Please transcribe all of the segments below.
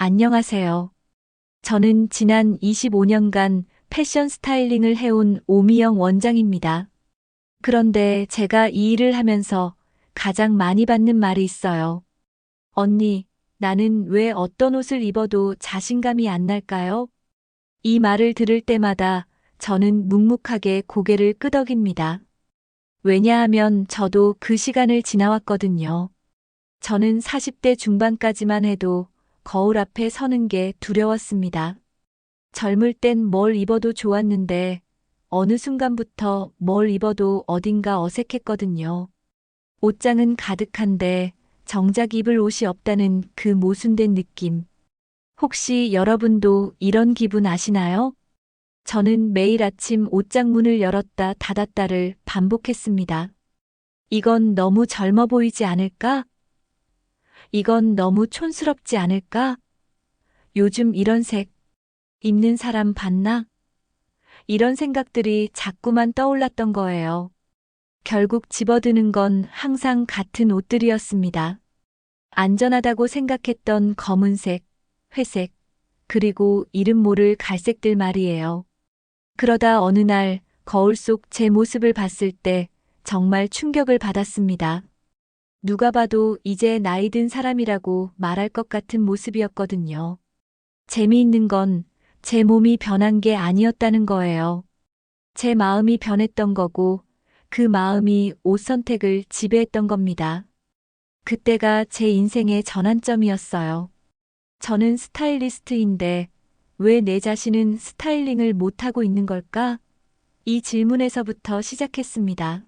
안녕하세요. 저는 지난 25년간 패션 스타일링을 해온 오미영 원장입니다. 그런데 제가 이 일을 하면서 가장 많이 받는 말이 있어요. 언니, 나는 왜 어떤 옷을 입어도 자신감이 안 날까요? 이 말을 들을 때마다 저는 묵묵하게 고개를 끄덕입니다. 왜냐하면 저도 그 시간을 지나왔거든요. 저는 40대 중반까지만 해도 거울 앞에 서는 게 두려웠습니다. 젊을 땐 뭘 입어도 좋았는데 어느 순간부터 뭘 입어도 어딘가 어색했거든요. 옷장은 가득한데 정작 입을 옷이 없다는 그 모순된 느낌. 혹시 여러분도 이런 기분 아시나요? 저는 매일 아침 옷장 문을 열었다 닫았다를 반복했습니다. 이건 너무 젊어 보이지 않을까? 이건 너무 촌스럽지 않을까? 요즘 이런 색 입는 사람 봤나? 이런 생각들이 자꾸만 떠올랐던 거예요. 결국 집어드는 건 항상 같은 옷들이었습니다. 안전하다고 생각했던 검은색, 회색, 그리고 이름 모를 갈색들 말이에요. 그러다 어느 날 거울 속 제 모습을 봤을 때 정말 충격을 받았습니다. 누가 봐도 이제 나이 든 사람이라고 말할 것 같은 모습이었거든요. 재미있는 건 제 몸이 변한 게 아니었다는 거예요. 제 마음이 변했던 거고 그 마음이 옷 선택을 지배했던 겁니다. 그때가 제 인생의 전환점이었어요. 저는 스타일리스트인데 왜 내 자신은 스타일링을 못하고 있는 걸까? 이 질문에서부터 시작했습니다.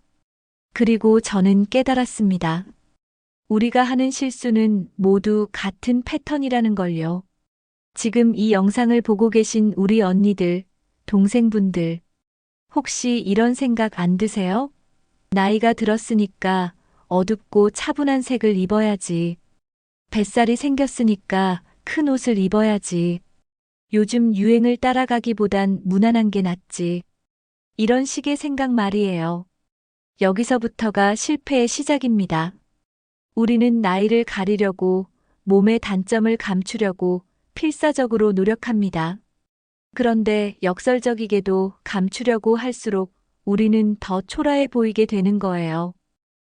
그리고 저는 깨달았습니다. 우리가 하는 실수는 모두 같은 패턴이라는 걸요. 지금 이 영상을 보고 계신 우리 언니들, 동생분들, 혹시 이런 생각 안 드세요? 나이가 들었으니까 어둡고 차분한 색을 입어야지. 뱃살이 생겼으니까 큰 옷을 입어야지. 요즘 유행을 따라가기보단 무난한 게 낫지. 이런 식의 생각 말이에요. 여기서부터가 실패의 시작입니다. 우리는 나이를 가리려고, 몸의 단점을 감추려고 필사적으로 노력합니다. 그런데 역설적이게도 감추려고 할수록 우리는 더 초라해 보이게 되는 거예요.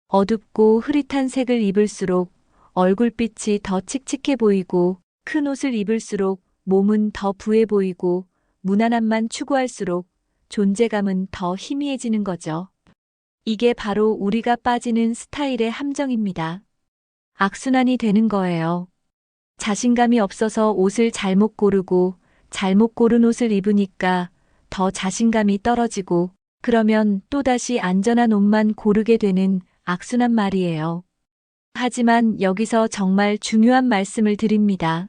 어둡고 흐릿한 색을 입을수록 얼굴빛이 더 칙칙해 보이고 큰 옷을 입을수록 몸은 더 부해 보이고 무난함만 추구할수록 존재감은 더 희미해지는 거죠. 이게 바로 우리가 빠지는 스타일의 함정입니다. 악순환이 되는 거예요. 자신감이 없어서 옷을 잘못 고르고 잘못 고른 옷을 입으니까 더 자신감이 떨어지고 그러면 또다시 안전한 옷만 고르게 되는 악순환 말이에요. 하지만 여기서 정말 중요한 말씀을 드립니다.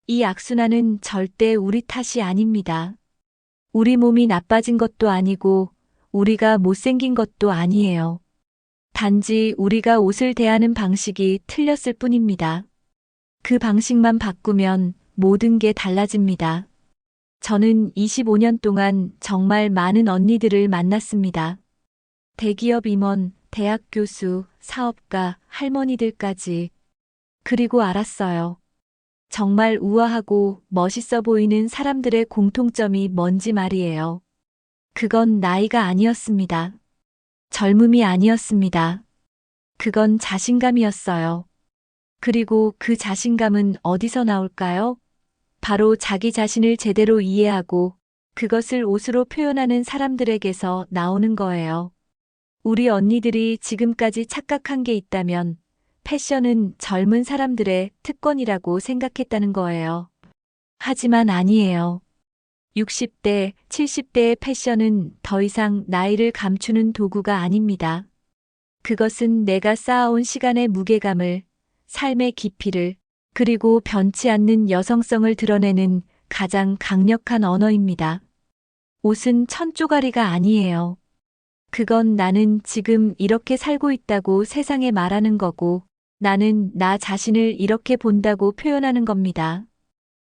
이 악순환은 절대 우리 탓이 아닙니다. 우리 몸이 나빠진 것도 아니고 우리가 못생긴 것도 아니에요. 단지 우리가 옷을 대하는 방식이 틀렸을 뿐입니다. 그 방식만 바꾸면 모든 게 달라집니다. 저는 25년 동안 정말 많은 언니들을 만났습니다. 대기업 임원, 대학 교수, 사업가, 할머니들까지. 그리고 알았어요. 정말 우아하고 멋있어 보이는 사람들의 공통점이 뭔지 말이에요. 그건 나이가 아니었습니다. 젊음이 아니었습니다. 그건 자신감이었어요. 그리고 그 자신감은 어디서 나올까요? 바로 자기 자신을 제대로 이해하고 그것을 옷으로 표현하는 사람들에게서 나오는 거예요. 우리 언니들이 지금까지 착각한 게 있다면 패션은 젊은 사람들의 특권이라고 생각했다는 거예요. 하지만 아니에요. 60대, 70대의 패션은 더 이상 나이를 감추는 도구가 아닙니다. 그것은 내가 쌓아온 시간의 무게감을, 삶의 깊이를, 그리고 변치 않는 여성성을 드러내는 가장 강력한 언어입니다. 옷은 천조가리가 아니에요. 그건 나는 지금 이렇게 살고 있다고 세상에 말하는 거고, 나는 나 자신을 이렇게 본다고 표현하는 겁니다.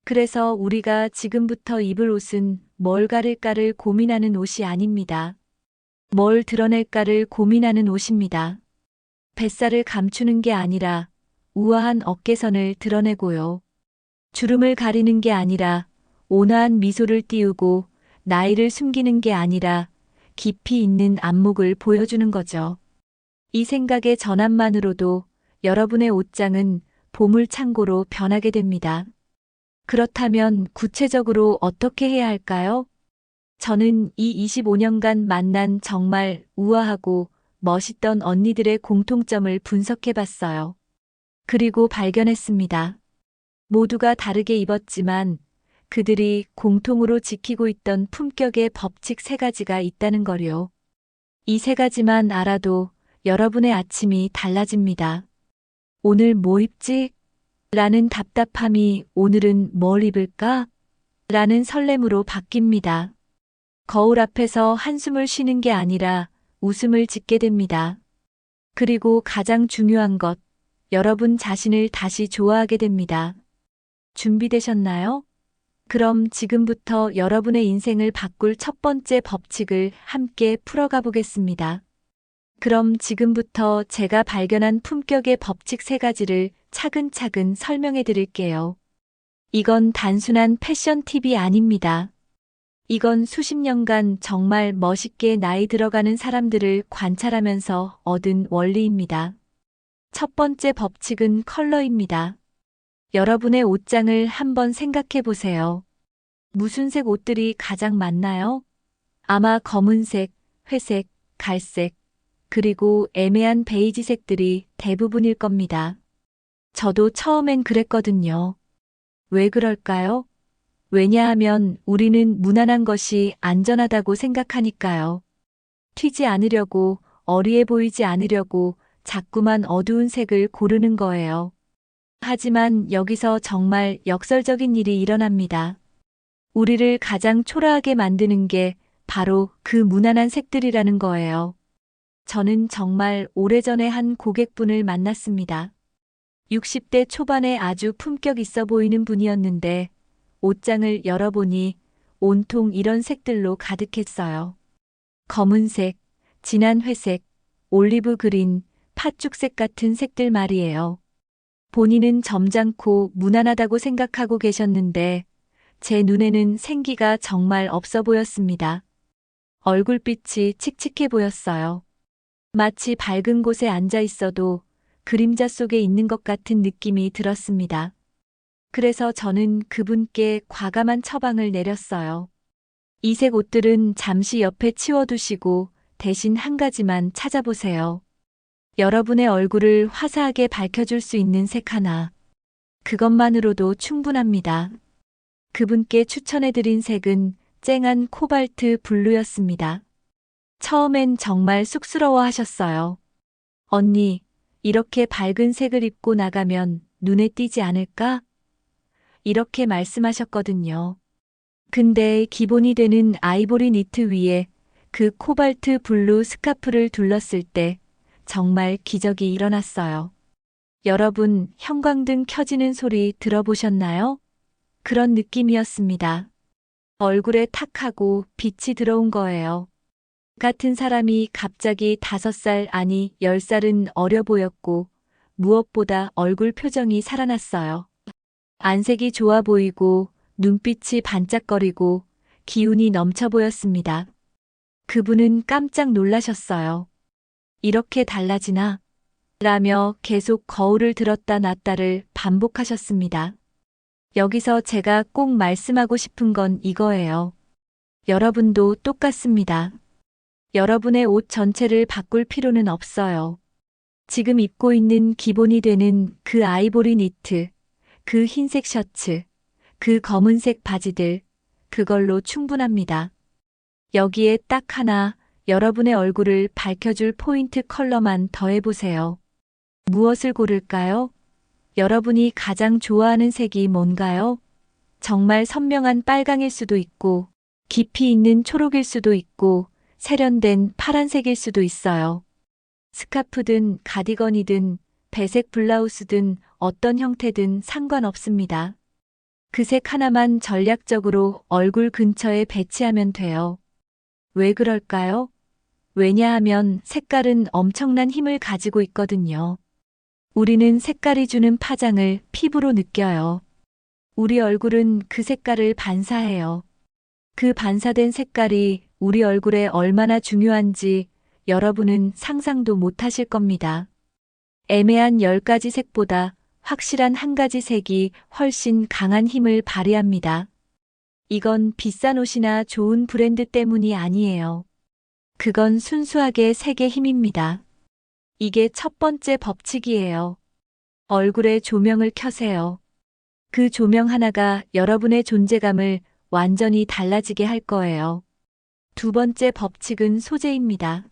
그래서 우리가 지금부터 입을 옷은 뭘 가릴까를 고민하는 옷이 아닙니다. 뭘 드러낼까를 고민하는 옷입니다. 뱃살을 감추는 게 아니라 우아한 어깨선을 드러내고요. 주름을 가리는 게 아니라 온화한 미소를 띄우고 나이를 숨기는 게 아니라 깊이 있는 안목을 보여주는 거죠. 이 생각의 전환만으로도 여러분의 옷장은 보물창고로 변하게 됩니다. 그렇다면 구체적으로 어떻게 해야 할까요? 저는 이 25년간 만난 정말 우아하고 멋있던 언니들의 공통점을 분석해 봤어요. 그리고 발견했습니다. 모두가 다르게 입었지만 그들이 공통으로 지키고 있던 품격의 법칙 세 가지가 있다는 거요. 이 세 가지만 알아도 여러분의 아침이 달라집니다. 오늘 뭐 입지? 라는 답답함이 오늘은 뭘 입을까? 라는 설렘으로 바뀝니다. 거울 앞에서 한숨을 쉬는 게 아니라 웃음을 짓게 됩니다. 그리고 가장 중요한 것, 여러분 자신을 다시 좋아하게 됩니다. 준비되셨나요? 그럼 지금부터 여러분의 인생을 바꿀 첫 번째 법칙을 함께 풀어가 보겠습니다. 그럼 지금부터 제가 발견한 품격의 법칙 세 가지를 차근차근 설명해 드릴게요. 이건 단순한 패션 팁이 아닙니다. 이건 수십 년간 정말 멋있게 나이 들어가는 사람들을 관찰하면서 얻은 원리입니다. 첫 번째 법칙은 컬러입니다. 여러분의 옷장을 한번 생각해 보세요. 무슨 색 옷들이 가장 많나요? 아마 검은색, 회색, 갈색, 그리고 애매한 베이지색들이 대부분일 겁니다. 저도 처음엔 그랬거든요. 왜 그럴까요? 왜냐하면 우리는 무난한 것이 안전하다고 생각하니까요. 튀지 않으려고, 어리해 보이지 않으려고 자꾸만 어두운 색을 고르는 거예요. 하지만 여기서 정말 역설적인 일이 일어납니다. 우리를 가장 초라하게 만드는 게 바로 그 무난한 색들이라는 거예요. 저는 정말 오래전에 한 고객분을 만났습니다. 60대 초반에 아주 품격 있어 보이는 분이었는데 옷장을 열어보니 온통 이런 색들로 가득했어요. 검은색, 진한 회색, 올리브 그린, 팥죽색 같은 색들 말이에요. 본인은 점잖고 무난하다고 생각하고 계셨는데 제 눈에는 생기가 정말 없어 보였습니다. 얼굴빛이 칙칙해 보였어요. 마치 밝은 곳에 앉아 있어도 그림자 속에 있는 것 같은 느낌이 들었습니다. 그래서 저는 그분께 과감한 처방을 내렸어요. 이색 옷들은 잠시 옆에 치워두시고 대신 한 가지만 찾아보세요. 여러분의 얼굴을 화사하게 밝혀줄 수 있는 색 하나. 그것만으로도 충분합니다. 그분께 추천해드린 색은 쨍한 코발트 블루였습니다. 처음엔 정말 쑥스러워 하셨어요. 언니, 이렇게 밝은 색을 입고 나가면 눈에 띄지 않을까? 이렇게 말씀하셨거든요. 근데 기본이 되는 아이보리 니트 위에 그 코발트 블루 스카프를 둘렀을 때 정말 기적이 일어났어요. 여러분, 형광등 켜지는 소리 들어보셨나요? 그런 느낌이었습니다. 얼굴에 탁 하고 빛이 들어온 거예요. 같은 사람이 갑자기 5살 아니 10살은 어려 보였고 무엇보다 얼굴 표정이 살아났어요. 안색이 좋아 보이고 눈빛이 반짝거리고 기운이 넘쳐 보였습니다. 그분은 깜짝 놀라셨어요. 이렇게 달라지나? 라며 계속 거울을 들었다 놨다를 반복하셨습니다. 여기서 제가 꼭 말씀하고 싶은 건 이거예요. 여러분도 똑같습니다. 여러분의 옷 전체를 바꿀 필요는 없어요. 지금 입고 있는 기본이 되는 그 아이보리 니트, 그 흰색 셔츠, 그 검은색 바지들, 그걸로 충분합니다. 여기에 딱 하나 여러분의 얼굴을 밝혀줄 포인트 컬러만 더해보세요. 무엇을 고를까요? 여러분이 가장 좋아하는 색이 뭔가요? 정말 선명한 빨강일 수도 있고, 깊이 있는 초록일 수도 있고, 세련된 파란색일 수도 있어요. 스카프든 가디건이든 배색 블라우스든 어떤 형태든 상관없습니다. 그 색 하나만 전략적으로 얼굴 근처에 배치하면 돼요. 왜 그럴까요? 왜냐하면 색깔은 엄청난 힘을 가지고 있거든요. 우리는 색깔이 주는 파장을 피부로 느껴요. 우리 얼굴은 그 색깔을 반사해요. 그 반사된 색깔이 우리 얼굴에 얼마나 중요한지 여러분은 상상도 못 하실 겁니다. 애매한 10가지 색보다 확실한 한 가지 색이 훨씬 강한 힘을 발휘합니다. 이건 비싼 옷이나 좋은 브랜드 때문이 아니에요. 그건 순수하게 색의 힘입니다. 이게 첫 번째 법칙이에요. 얼굴에 조명을 켜세요. 그 조명 하나가 여러분의 존재감을 완전히 달라지게 할 거예요. 두 번째 법칙은 소재입니다.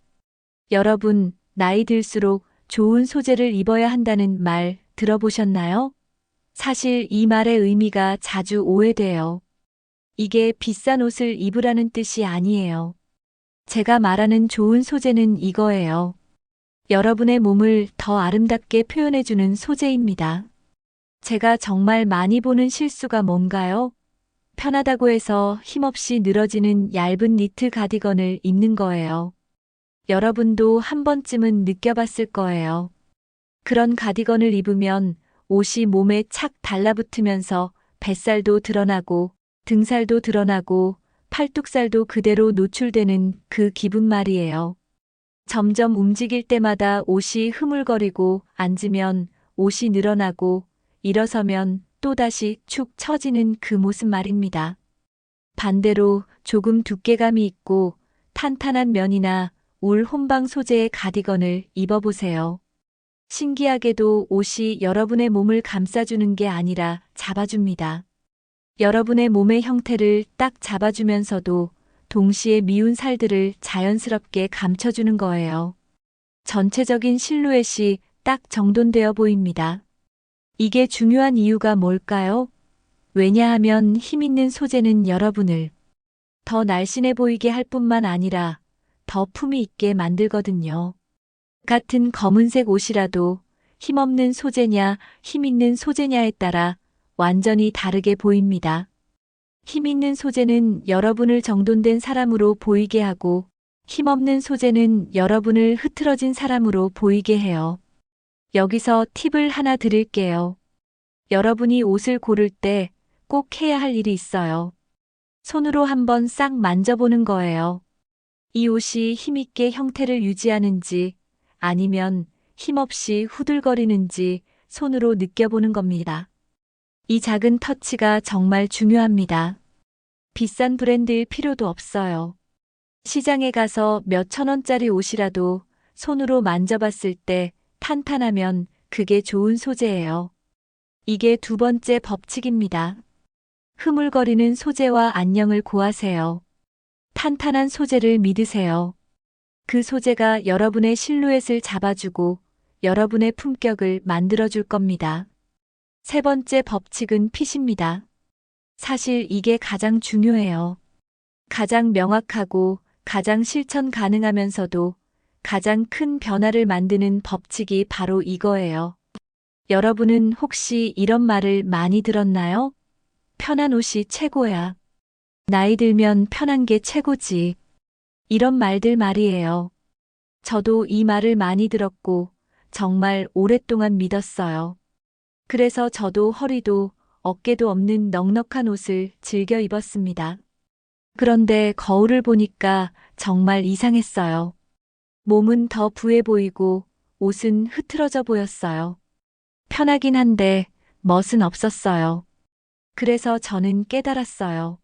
여러분, 나이 들수록 좋은 소재를 입어야 한다는 말 들어보셨나요? 사실 이 말의 의미가 자주 오해돼요. 이게 비싼 옷을 입으라는 뜻이 아니에요. 제가 말하는 좋은 소재는 이거예요. 여러분의 몸을 더 아름답게 표현해주는 소재입니다. 제가 정말 많이 보는 실수가 뭔가요? 편하다고 해서 힘없이 늘어지는 얇은 니트 가디건을 입는 거예요. 여러분도 한 번쯤은 느껴봤을 거예요. 그런 가디건을 입으면 옷이 몸에 착 달라붙으면서 뱃살도 드러나고 등살도 드러나고 팔뚝살도 그대로 노출되는 그 기분 말이에요. 점점 움직일 때마다 옷이 흐물거리고 앉으면 옷이 늘어나고 일어서면 또다시 축 처지는 그 모습 말입니다. 반대로 조금 두께감이 있고 탄탄한 면이나 울 혼방 소재의 가디건을 입어보세요. 신기하게도 옷이 여러분의 몸을 감싸주는 게 아니라 잡아줍니다. 여러분의 몸의 형태를 딱 잡아주면서도 동시에 미운 살들을 자연스럽게 감춰주는 거예요. 전체적인 실루엣이 딱 정돈되어 보입니다. 이게 중요한 이유가 뭘까요? 왜냐하면 힘있는 소재는 여러분을 더 날씬해 보이게 할 뿐만 아니라 더 품위 있게 만들거든요. 같은 검은색 옷이라도 힘없는 소재냐 힘있는 소재냐에 따라 완전히 다르게 보입니다. 힘있는 소재는 여러분을 정돈된 사람으로 보이게 하고 힘없는 소재는 여러분을 흐트러진 사람으로 보이게 해요. 여기서 팁을 하나 드릴게요. 여러분이 옷을 고를 때 꼭 해야 할 일이 있어요. 손으로 한번 싹 만져보는 거예요. 이 옷이 힘있게 형태를 유지하는지 아니면 힘없이 후들거리는지 손으로 느껴보는 겁니다. 이 작은 터치가 정말 중요합니다. 비싼 브랜드일 필요도 없어요. 시장에 가서 몇천 원짜리 옷이라도 손으로 만져봤을 때 탄탄하면 그게 좋은 소재예요. 이게 두 번째 법칙입니다. 흐물거리는 소재와 안녕을 고하세요. 탄탄한 소재를 믿으세요. 그 소재가 여러분의 실루엣을 잡아주고 여러분의 품격을 만들어줄 겁니다. 세 번째 법칙은 핏입니다. 사실 이게 가장 중요해요. 가장 명확하고 가장 실천 가능하면서도 가장 큰 변화를 만드는 법칙이 바로 이거예요. 여러분은 혹시 이런 말을 많이 들었나요? 편한 옷이 최고야. 나이 들면 편한 게 최고지. 이런 말들 말이에요. 저도 이 말을 많이 들었고 정말 오랫동안 믿었어요. 그래서 저도 허리도 어깨도 없는 넉넉한 옷을 즐겨 입었습니다. 그런데 거울을 보니까 정말 이상했어요. 몸은 더 부해 보이고 옷은 흐트러져 보였어요. 편하긴 한데 멋은 없었어요. 그래서 저는 깨달았어요.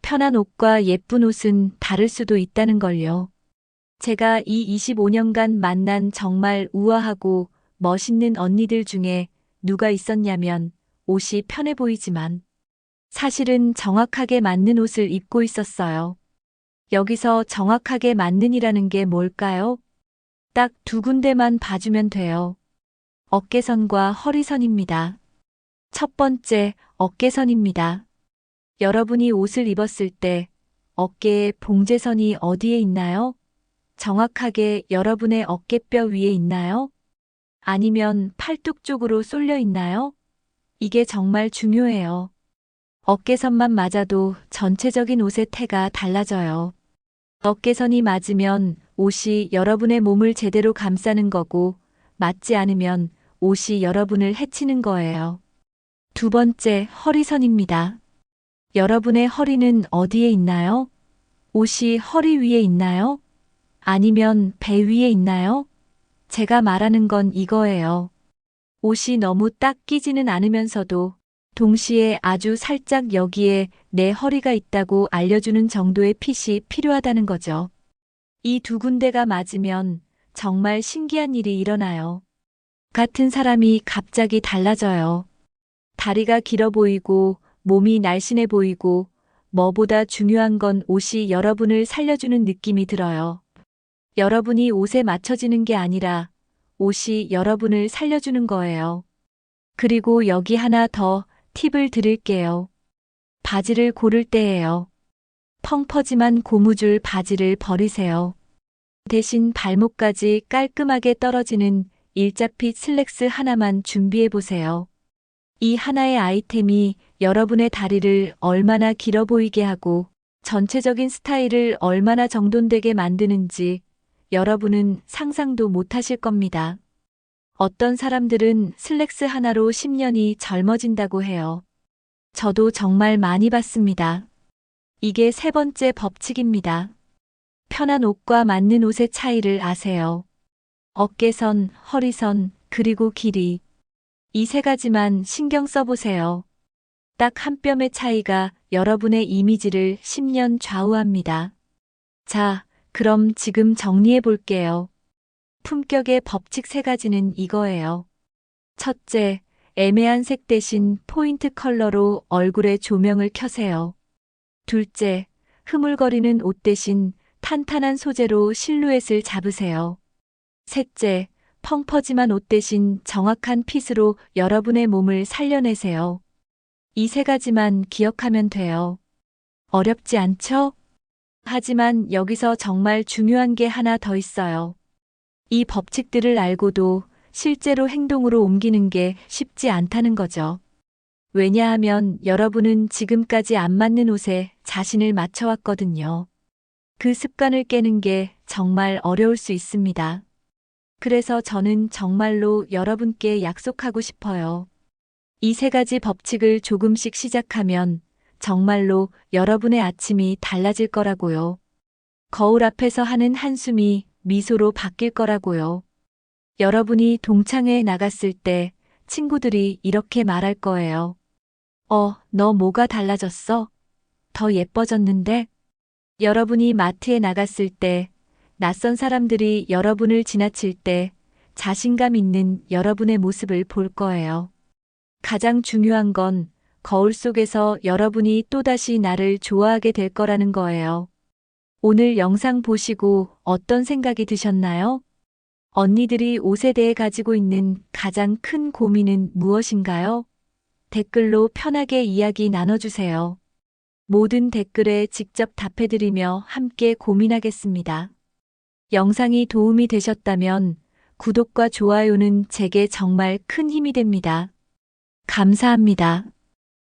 편한 옷과 예쁜 옷은 다를 수도 있다는 걸요. 제가 이 25년간 만난 정말 우아하고 멋있는 언니들 중에 누가 있었냐면 옷이 편해 보이지만 사실은 정확하게 맞는 옷을 입고 있었어요. 여기서 정확하게 맞는이라는 게 뭘까요? 딱 두 군데만 봐주면 돼요. 어깨선과 허리선입니다. 첫 번째, 어깨선입니다. 여러분이 옷을 입었을 때 어깨에 봉제선이 어디에 있나요? 정확하게 여러분의 어깨뼈 위에 있나요? 아니면 팔뚝 쪽으로 쏠려 있나요? 이게 정말 중요해요. 어깨선만 맞아도 전체적인 옷의 태가 달라져요. 어깨선이 맞으면 옷이 여러분의 몸을 제대로 감싸는 거고, 맞지 않으면 옷이 여러분을 해치는 거예요. 두 번째, 허리선입니다. 여러분의 허리는 어디에 있나요? 옷이 허리 위에 있나요? 아니면 배 위에 있나요? 제가 말하는 건 이거예요. 옷이 너무 딱 끼지는 않으면서도 동시에 아주 살짝 여기에 내 허리가 있다고 알려주는 정도의 핏이 필요하다는 거죠. 이 두 군데가 맞으면 정말 신기한 일이 일어나요. 같은 사람이 갑자기 달라져요. 다리가 길어 보이고 몸이 날씬해 보이고 뭐보다 중요한 건 옷이 여러분을 살려주는 느낌이 들어요. 여러분이 옷에 맞춰지는 게 아니라 옷이 여러분을 살려주는 거예요. 그리고 여기 하나 더 팁을 드릴게요. 바지를 고를 때예요. 펑퍼짐한 고무줄 바지를 버리세요. 대신 발목까지 깔끔하게 떨어지는 일자핏 슬랙스 하나만 준비해 보세요. 이 하나의 아이템이 여러분의 다리를 얼마나 길어 보이게 하고 전체적인 스타일을 얼마나 정돈되게 만드는지 여러분은 상상도 못 하실 겁니다. 어떤 사람들은 슬랙스 하나로 10년이 젊어진다고 해요. 저도 정말 많이 봤습니다. 이게 세 번째 법칙입니다. 편한 옷과 맞는 옷의 차이를 아세요. 어깨선, 허리선, 그리고 길이. 이 세 가지만 신경 써보세요. 딱 한 뼘의 차이가 여러분의 이미지를 10년 좌우합니다. 자, 그럼 지금 정리해 볼게요. 품격의 법칙 세 가지는 이거예요. 첫째, 애매한 색 대신 포인트 컬러로 얼굴에 조명을 켜세요. 둘째, 흐물거리는 옷 대신 탄탄한 소재로 실루엣을 잡으세요. 셋째, 펑퍼짐한 옷 대신 정확한 핏으로 여러분의 몸을 살려내세요. 이 세 가지만 기억하면 돼요. 어렵지 않죠? 하지만 여기서 정말 중요한 게 하나 더 있어요. 이 법칙들을 알고도 실제로 행동으로 옮기는 게 쉽지 않다는 거죠. 왜냐하면 여러분은 지금까지 안 맞는 옷에 자신을 맞춰왔거든요. 그 습관을 깨는 게 정말 어려울 수 있습니다. 그래서 저는 정말로 여러분께 약속하고 싶어요. 이 세 가지 법칙을 조금씩 시작하면 정말로 여러분의 아침이 달라질 거라고요. 거울 앞에서 하는 한숨이 미소로 바뀔 거라고요. 여러분이 동창회에 나갔을 때 친구들이 이렇게 말할 거예요. 너 뭐가 달라졌어? 더 예뻐졌는데? 여러분이 마트에 나갔을 때, 낯선 사람들이 여러분을 지나칠 때 자신감 있는 여러분의 모습을 볼 거예요. 가장 중요한 건 거울 속에서 여러분이 또다시 나를 좋아하게 될 거라는 거예요. 오늘 영상 보시고 어떤 생각이 드셨나요? 언니들이 옷에 대해 가지고 있는 가장 큰 고민은 무엇인가요? 댓글로 편하게 이야기 나눠주세요. 모든 댓글에 직접 답해드리며 함께 고민하겠습니다. 영상이 도움이 되셨다면 구독과 좋아요는 제게 정말 큰 힘이 됩니다. 감사합니다.